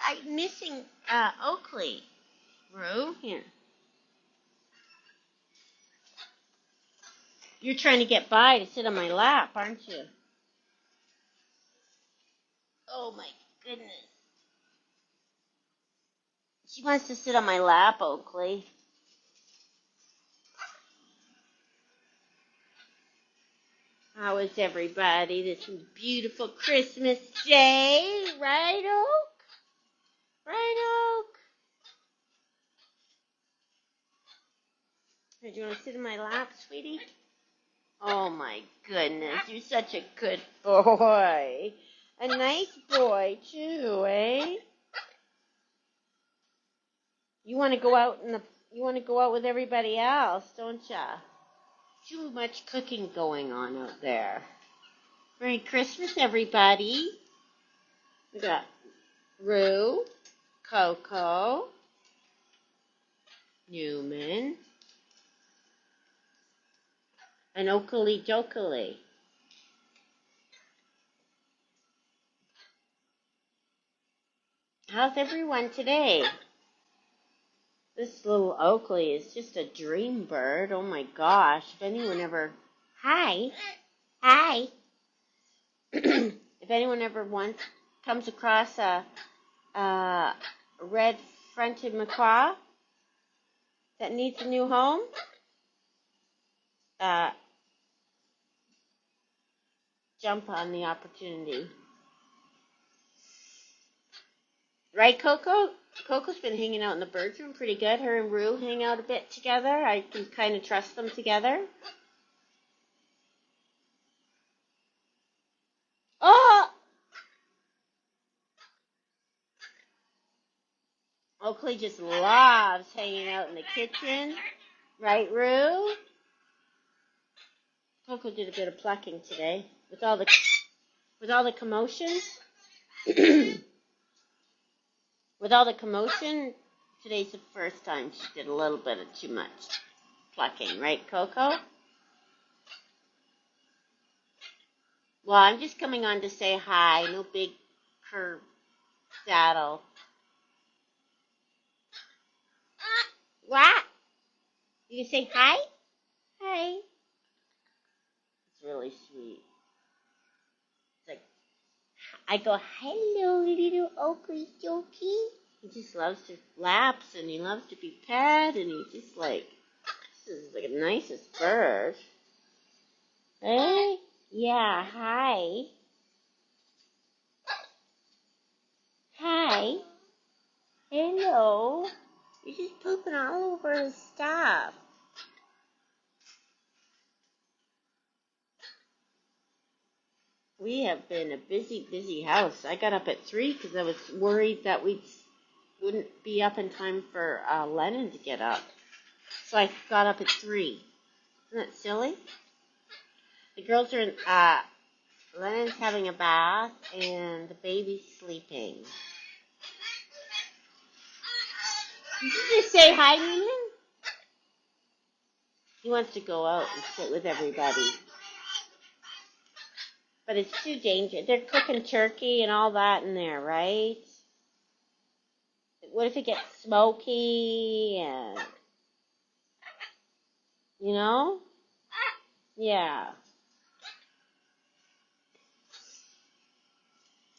I'm missing Oakley. Rue, here. You're trying to get by to sit on my lap, aren't you? Oh my goodness. She wants to sit on my lap, Oakley. How is everybody this beautiful Christmas day? Right, Oak? Right, Oak? Do you want to sit in my lap, sweetie? Oh my goodness, you're such a good boy. A nice boy too, eh? You want to go out with everybody else, don't ya? Too much cooking going on out there. Merry Christmas, everybody. We got Rue, Coco, Newman, and Oakley Dokley. How's everyone today? This little Oakley is just a dream bird. Oh my gosh. If anyone ever... Hi. Hi. If anyone ever comes across a red-fronted macaw that needs a new home, jump on the opportunity. Right, Coco? Coco's been hanging out in the birds room pretty good. Her and Rue hang out a bit together. I can kind of trust them together. Oh! Oakley just loves hanging out in the kitchen. Right, Rue? Coco did a bit of plucking today with all the commotion. With all the commotion, today's the first time she did a little bit of too much plucking, right, Coco? Well, I'm just coming on to say hi. No big curved saddle. What? You can say hi? Hi. It's really sweet. It's like, I go, hello, little Oakley Jokey. He just loves to laps and he loves to be pet and he's just like, this is like the nicest bird. Hey? Yeah, hi. Hi. Hello. You're just pooping all over his stuff. We have been a busy, busy house. I got up at 3 because I was worried that we wouldn't be up in time for Lennon to get up. So I got up at 3. Isn't that silly? The girls are in, Lennon's having a bath and the baby's sleeping. Did you just say hi, Newman? He wants to go out and sit with everybody. But it's too dangerous. They're cooking turkey and all that in there, right? What if it gets smoky and, you know? Yeah.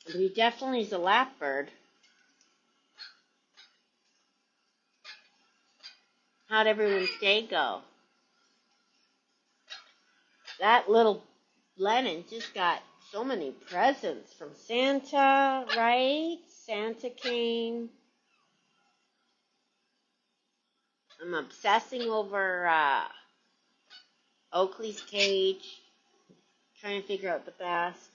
But he definitely is a lap bird. How'd everyone's day go? That little Lennon just got so many presents from Santa, right? Santa came. I'm obsessing over Oakley's cage, trying to figure out the best.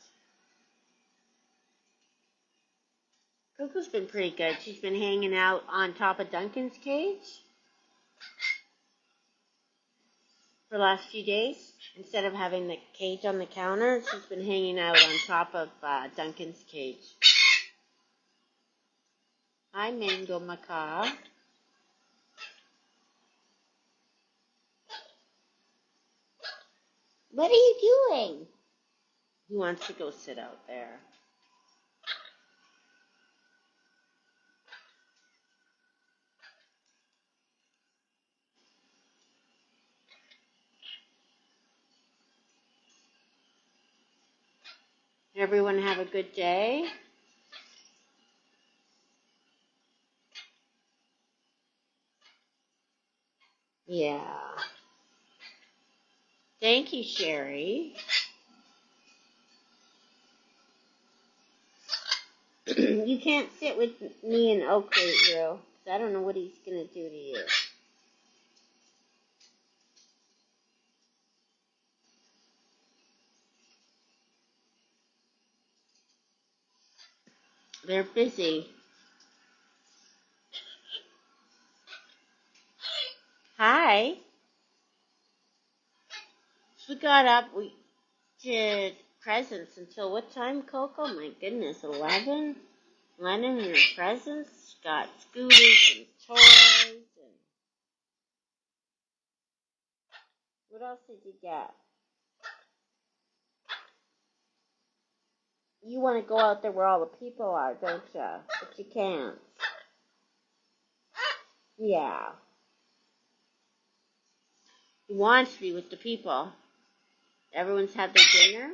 Coco's been pretty good. She's been hanging out on top of Duncan's cage for the last few days. Instead of having the cage on the counter, she's been hanging out on top of Duncan's cage. Hi, Mango Macaw. What are you doing? He wants to go sit out there. Everyone have a good day. Yeah. Thank you, Sherry. You can't sit with me in Oakley, Drew, 'cause I don't know what he's going to do to you. They're busy. Hi. We got up. We did presents until what time, Coco? My goodness, 11? Lennon and her presents. Got scooters and toys. And what else did you get? You want to go out there where all the people are, don't you? But you can't. Yeah. You want to be with the people. Everyone's had their dinner.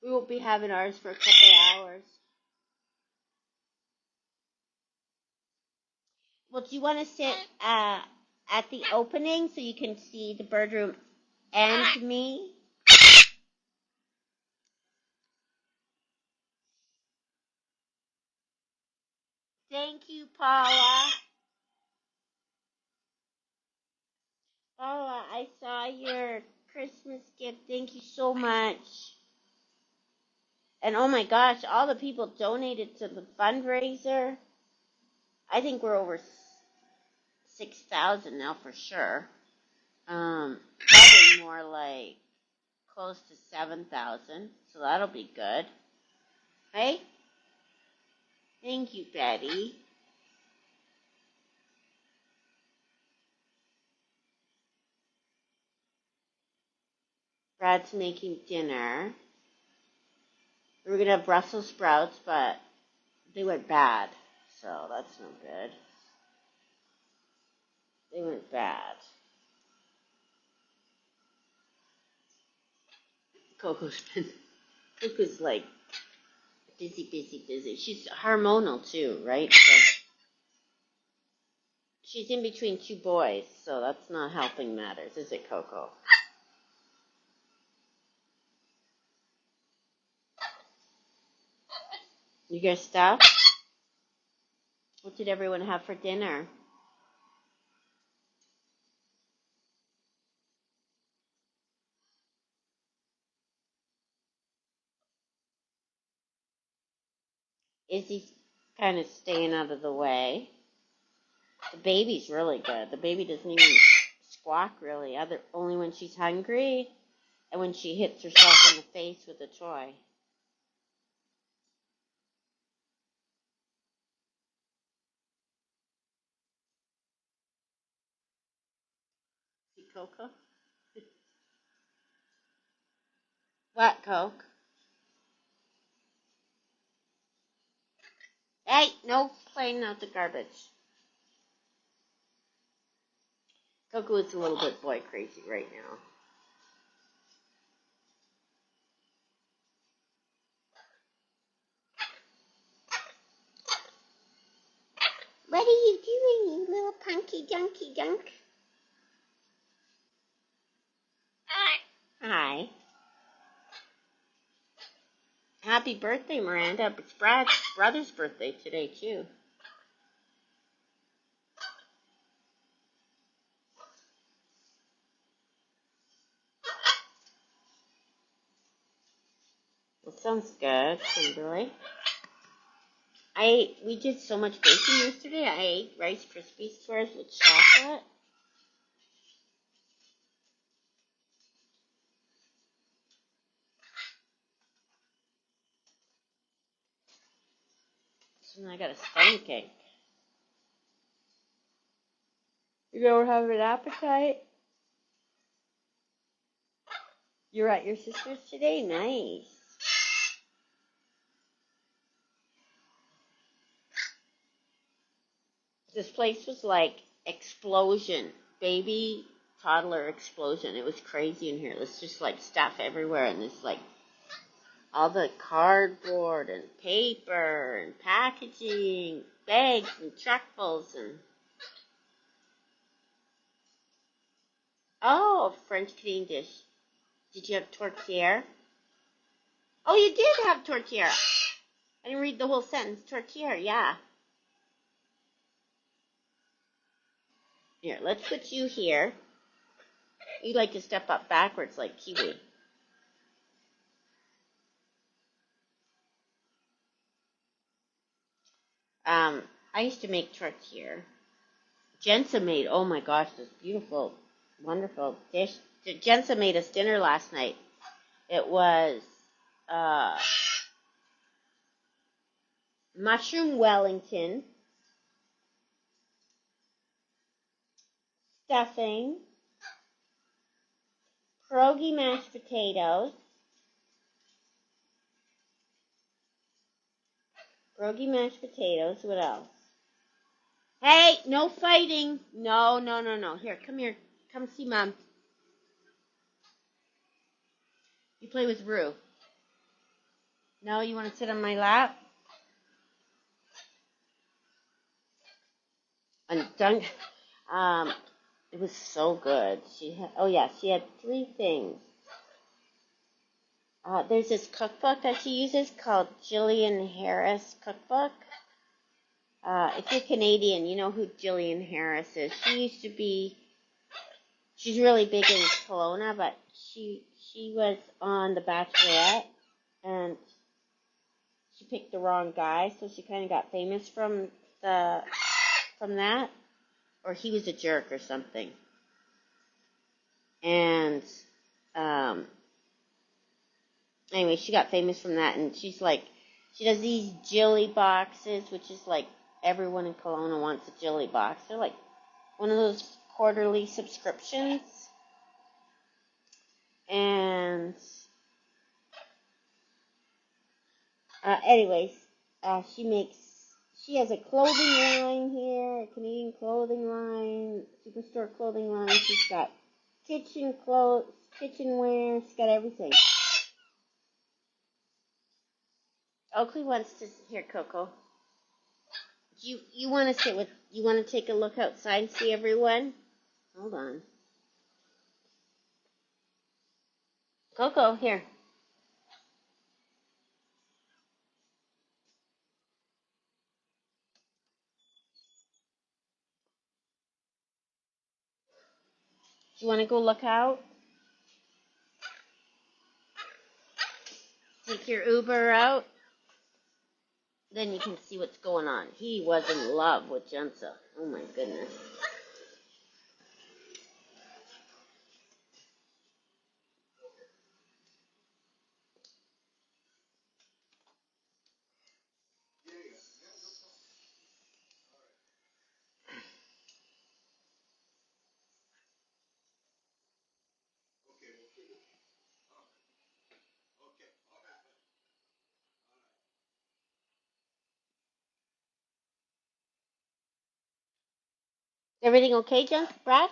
We won't be having ours for a couple hours. Well, do you want to sit at the opening so you can see the bird room and me? Thank you, Paula. Paula, I saw your Christmas gift. Thank you so much. And oh my gosh, all the people donated to the fundraiser. I think we're over 6,000 now for sure. Probably more like close to 7,000. So that'll be good. Hey? Thank you, Betty. Brad's making dinner. We were going to have Brussels sprouts, but they went bad. So that's no good. They went bad. Coco's like busy. She's hormonal too, right? So she's in between two boys, so that's not helping matters, is it, Coco? You guys stop? What did everyone have for dinner? Izzy's kind of staying out of the way. The baby's really good. The baby doesn't even squawk really, only when she's hungry and when she hits herself in the face with a toy. See, Coco? What, Coke? Hey, no playing out the garbage. Coco is a little bit boy crazy right now. What are you doing, you little punky dunky dunk? Hi. Happy birthday, Miranda. It's Brad's brother's birthday today, too. That sounds good, Kimberly. We did so much baking yesterday. I ate Rice Krispies squares with chocolate. So now I got a stomach ache. You don't have an appetite? You're at your sister's today? Nice. This place was like explosion. Baby toddler explosion. It was crazy in here. There's just like stuff everywhere, and there's like all the cardboard and paper and packaging, bags and truckfuls and oh, French Canadian dish. Did you have tortilla? Oh, you did have tortilla. I didn't read the whole sentence. Tortilla, yeah. Here, let's put you here. You like to step up backwards like Kiwi. I used to make tortilla. Jensa made, oh my gosh, this beautiful, wonderful dish. Jensa made us dinner last night. It was mushroom Wellington, stuffing, pierogi mashed potatoes, what else? Hey, no fighting. No. Here, come here. Come see Mom. You play with Rue. No, you want to sit on my lap? And Dunk, it was so good. She had 3 things. There's this cookbook that she uses called Jillian Harris Cookbook. If you're Canadian, you know who Jillian Harris is. She's really big in Kelowna, but she was on The Bachelorette, and she picked the wrong guy, so she kind of got famous from that, or he was a jerk or something. And anyway, she got famous from that, and she does these Jilly boxes, which is like everyone in Kelowna wants a Jilly box. They're like one of those quarterly subscriptions. And anyways, she has a clothing line here, a Canadian clothing line, superstore clothing line. She's got kitchenware. She's got everything. Oakley wants to hear Coco. You want to take a look outside and see everyone? Hold on. Coco, here. Do you want to go look out? Take your Uber out? Then you can see what's going on. He was in love with Jensa. Oh my goodness. Everything okay, Brad?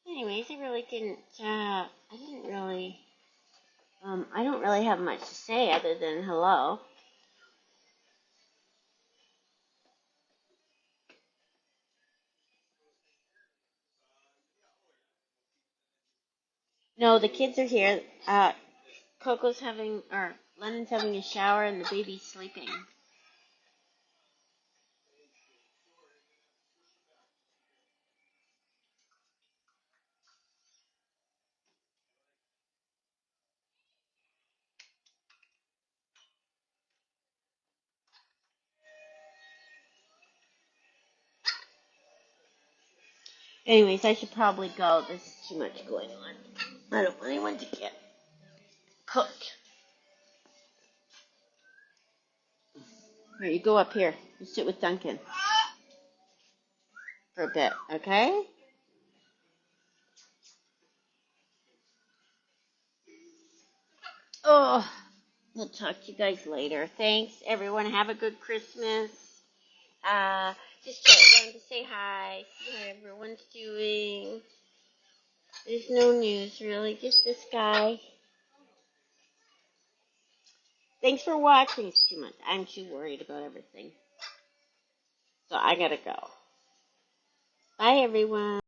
Anyways, I don't really have much to say other than hello. No, the kids are here. London's having a shower and the baby's sleeping. Anyways, I should probably go. There's too much going on. I don't want anyone to get cooked. Here, you go up here. You sit with Duncan for a bit, okay? Oh, we'll talk to you guys later. Thanks, everyone. Have a good Christmas. Just wanted to say hi, see how everyone's doing. There's no news, really, just this guy. Thanks for watching. It's too much. I'm too worried about everything. So I gotta go. Bye, everyone.